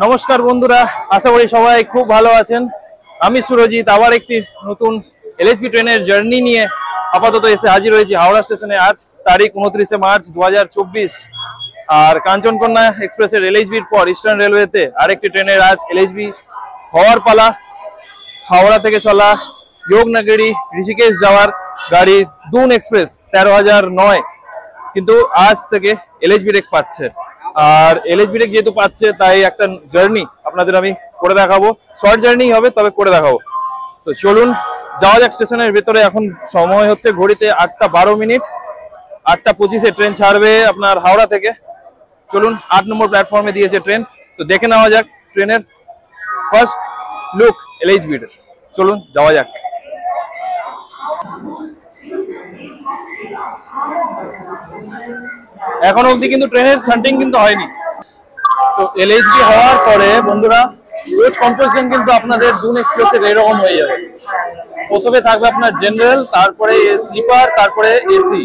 নমস্কার বন্ধুরা, আশা করি সবাই খুব ভালো আছেন। আমি সুরজিৎ আবার একটি নতুন এলএইচবি ট্রেনের জার্নি নিয়ে আপাতত এসে হাজির হয়েছি হাওড়া স্টেশনে। আজ তারিখ 29শে মার্চ 2024। আর কাঞ্চনকন্যা এক্সপ্রেসের এলএইচবির পর ইস্টার্ন রেলওয়েতে আরেকটি ট্রেনের আজ এলএইচবি হওয়ার পালা। হাওড়া থেকে চলা যোগনগরী ঋষিকেশ যাওয়ার গাড়ি দুন এক্সপ্রেস 13,009 কিন্তু আজ থেকে এলএইচবি রেক পাচ্ছে। আর এলএইচবি রেক যেহেতু পাচ্ছে তাই একটা জার্নি আপনাদের আমি করে দেখাবো। শর্ট জার্নি হবে, তবে করে দেখাবো। তো চলুন যাওয়া যাক স্টেশনের ভেতরে। এখন সময় হচ্ছে ঘড়িতে 8:12। 8:25-এ ট্রেন ছাড়বে আপনার হাওড়া থেকে। চলুন 8 নম্বর প্ল্যাটফর্মে দিয়েছে ট্রেন, তো দেখে নেওয়া যাক ট্রেনের ফার্স্ট লুক এলএইচবির। চলুন যাওয়া যাক। এখন অবধি কিন্তু ট্রেনের সান্টিং কিন্তু হয়নি। তো এলএইচবি হওয়ার পরে বন্ধুরা কোচ কম্পোজিশন কিন্তু আপনাদের দুন এক্সপ্রেসের এরকম হয়ে যাবে। প্রথমে থাকবে আপনার জেনারেল, তারপরে স্লিপার, তারপরে এসি।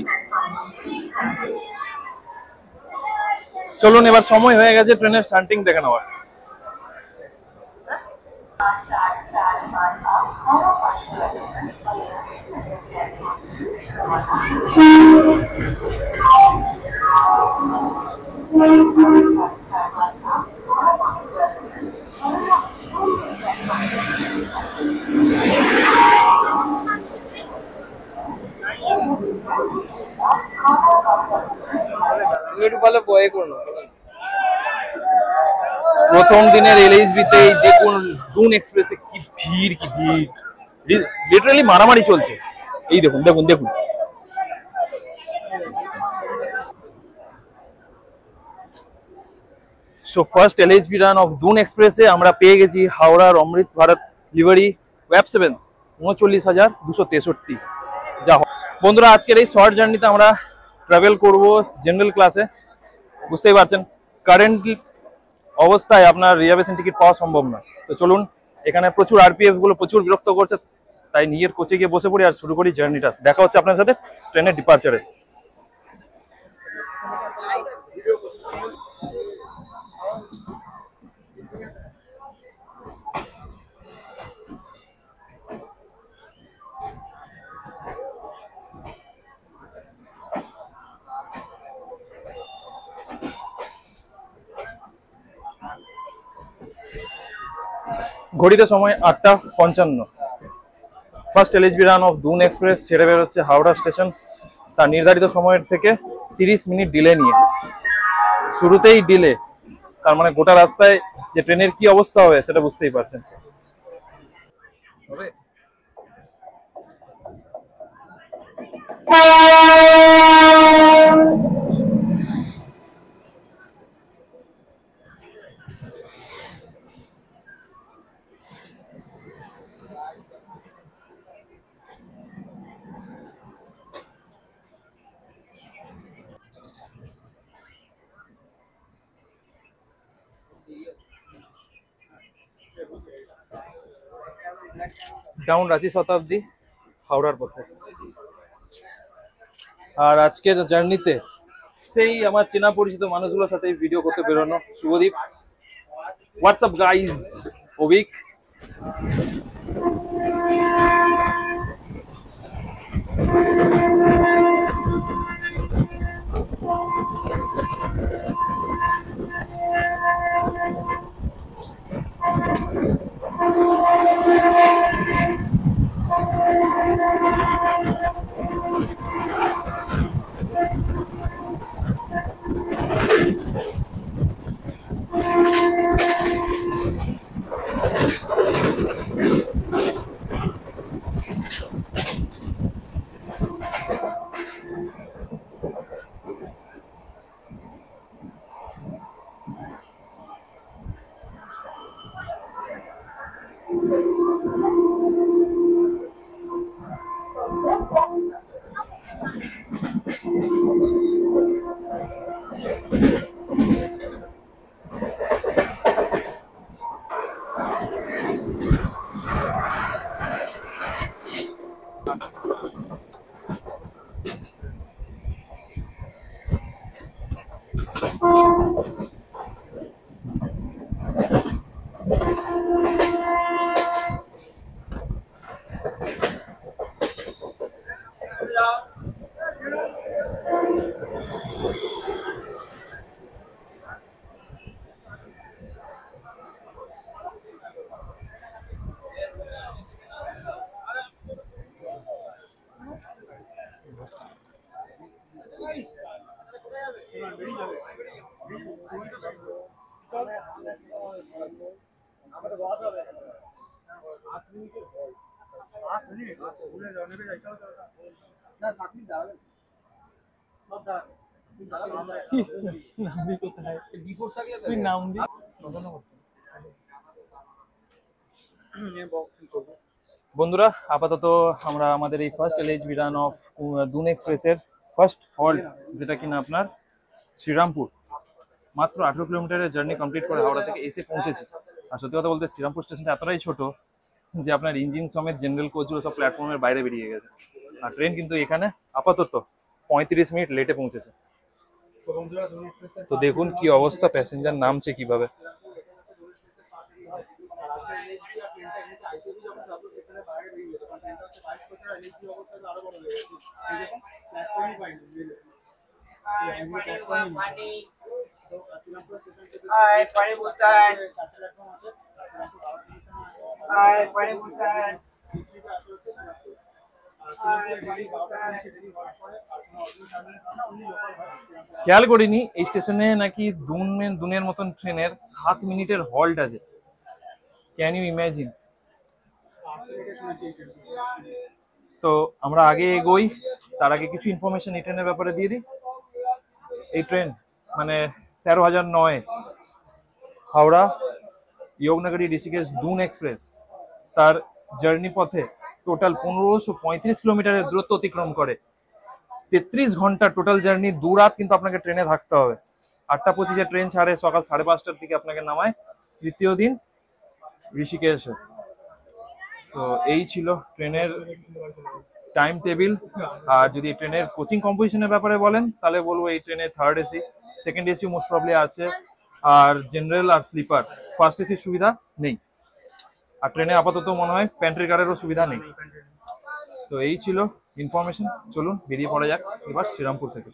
চলুন এবার সময় হয়ে গেছে ট্রেনের সান্টিং দেখে নেওয়ার। প্রথম দিনের এলএইচবিতে দেখুন দুন এক্সপ্রেসে কি ভিড়, কি ভিড়, লিটারালি মারামারি চলছে। এই দেখুন দেখুন দেখুন। So first LHB run of Doon এক্সপ্রেসে আমরা পেয়ে গেছি হাওড়ার অমৃত ভারত লিভারি ওয়েব 7 39,263। যা বন্ধুরা, আজকের এই শর্ট জার্নিতে আমরা ট্রাভেল করব জেনারেল ক্লাসে। বুঝতেই পারছেন কারেন্ট অবস্থায় আপনার রিজার্ভেশন টিকিট পাওয়া সম্ভব না। তো চলুন, এখানে প্রচুর আরপিএফ গুলো প্রচুর বিরক্ত করছে, তাই নিজের কোচে গিয়ে বসে পড়ি আর শুরু করি জার্নিটা। দেখা হচ্ছে আপনার সাথে ট্রেনের ডিপার্চারে। ঘড়িতে সময় 8:55। First LHB run of Doon express ছেড়ে বেরোচ্ছে হাওড়া স্টেশন তার নির্ধারিত সময়ের থেকে 30 মিনিট ডিলে নিয়ে। শুরুতেই ডিলে, তার মানে গোটা রাস্তায় যে ট্রেনের কি অবস্থা হবে সেটা বুঝতেই পারছেন। ডাউন রাঁচি শতাব্দী হাওড়ার পথে। আর আজকের জার্নিতে সেই আমার চেনা পরিচিত মানুষগুলোর সাথে ভিডিও করতে বেরোনো। Shubhadip, WhatsApp guys, Avik. বন্ধুরা, আপাতত আমরা আমাদের এই ফার্স্ট এলএইচবি রান অফ দুন এক্সপ্রেসের ফার্স্ট হল্ট, যেটা কিনা আপনার শ্রীরামপুর, মাত্র 18 কিলোমিটারের জার্নি কমপ্লিট করে হাওড়া থেকে এসে পৌঁছেছি। আর সত্যি কথা বলতে শ্রীরামপুর স্টেশনটা এতটাই ছোট যে আপনার ইঞ্জিন সমেত জেনারেল কোচগুলো সব প্ল্যাটফর্মের বাইরে বেরিয়ে গেছে। আর ট্রেন কিন্তু এখানে আপাতত 35 মিনিট লেটে পৌঁছেছে। তো দেখুন কি অবস্থা, প্যাসেঞ্জার নামছে কিভাবে। খেয়াল করিনি এই স্টেশনে নাকি দুনের মতন ট্রেনের 7 মিনিটের হল্ট আছে। Can you imagine? তো আমরা আগে এগোই, তার আগে কিছু ইনফরমেশন এই ট্রেনের ব্যাপারে দিয়ে দিই। এই ট্রেন মানে 13,009 হাওড়া যোগনগরী ঋষিকেশ দুন এক্সপ্রেস, তার জার্নি পথে টোটাল 1535 কিলোমিটারের দূরত্ব অতিক্রম করে। 33 ঘন্টা টোটাল জার্নি, 2 রাত কিন্তু আপনাকে ট্রেনে থাকতে হবে। 8টা 25-এ ট্রেন ছাড়ে, সকাল 5:30টার দিকে আপনাকে নামায় তৃতীয় দিন ঋষিকেশে। তো এই ছিল ট্রেনের টাইম টেবিল। আর যদি ট্রেনের কোচিং কম্পোজিশনের ব্যাপারে বলেন তাহলে বলবো এই ট্রেনে third AC, second AC most probably আছে, আর জেনারেল আর স্লিপার, ফার্স্ট এসির সুবিধা নেই। আর ট্রেনে আপাতত মনে হয় প্যান্ট্রি কারেরও সুবিধা নেই। তো এই ছিল ইনফরমেশন। চলুন বেরিয়ে পড়া যাক এবার শ্রীরামপুর থেকে।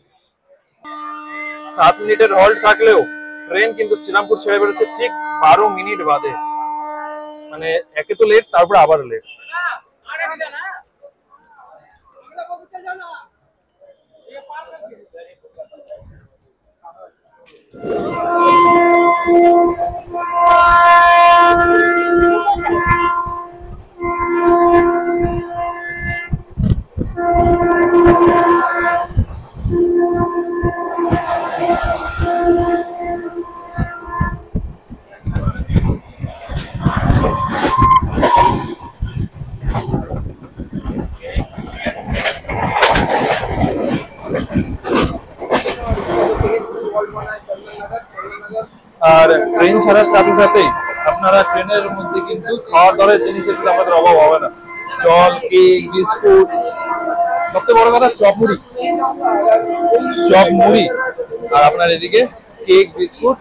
7 মিনিটের হল্ট থাকলেও ট্রেন কিন্তু শ্রীরামপুর ছেড়ে বেরোচ্ছে ঠিক 12 মিনিট বাদে। মানে একে তো লেট, তারপরে আবার লেট। আর ট্রেন ছাড়ার সাথে সাথেই আপনারা ট্রেনের মধ্যে কিন্তু খাওয়ার দাওয়ার জিনিসের কিন্তু আমাদের অভাব হবে না। জল, কেক, বিস্কুট, সবচেয়ে বড় কথা চপ মুড়ি, আর আপনার এদিকে কেক, বিস্কুট।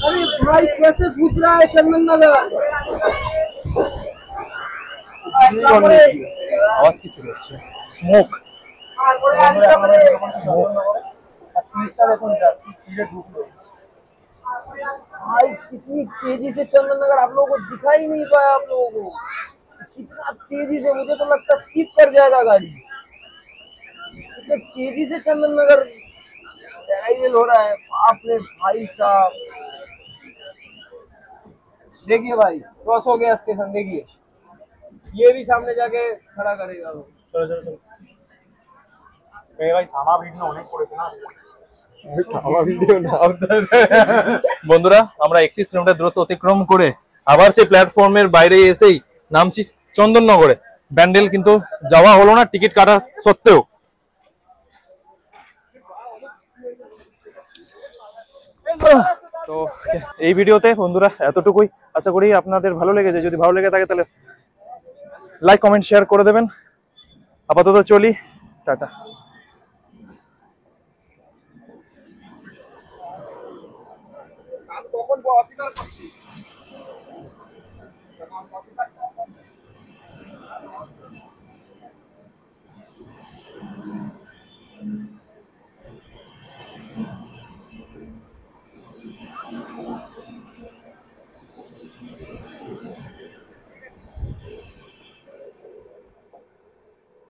अरे भाई कैसे घुस रहा है चंदन नगर? আওয়াজ কিসের হচ্ছে? স্মোক। भाई कितनी तेजी से चंदन नगर आप लोगों को दिखाई नहीं पाया। आप लोगों को कितना तेजी से, मुझे तो लगता है स्किप कर जाएगा गाड़ी। कितने तेजी से चंदन नगर हो रहा है। आपने भाई साहब देखिए भाई क्रॉस हो गया स्टेशन, देखिए ये भी सामने जाके खड़ा करेगा वो। বন্ধুরা আমরা 31 কিলোমিটার দূরত্ব অতিক্রম করে আবার সেই প্ল্যাটফর্মের বাইরে এসেই নামছি চন্দননগরে। ব্যান্ডেল কিন্তু যাওয়া হলো না টিকিট কাটা সত্ত্বেও। তো এই ভিডিওতে বন্ধুরা এতটুকুই, আশা করি আপনাদের ভালো লেগেছে। যদি ভালো লেগে থাকে তাহলে লাইক কমেন্ট শেয়ার করে দেবেন। আপাতত চলি, টাটা। তখন অস্বীকার করছি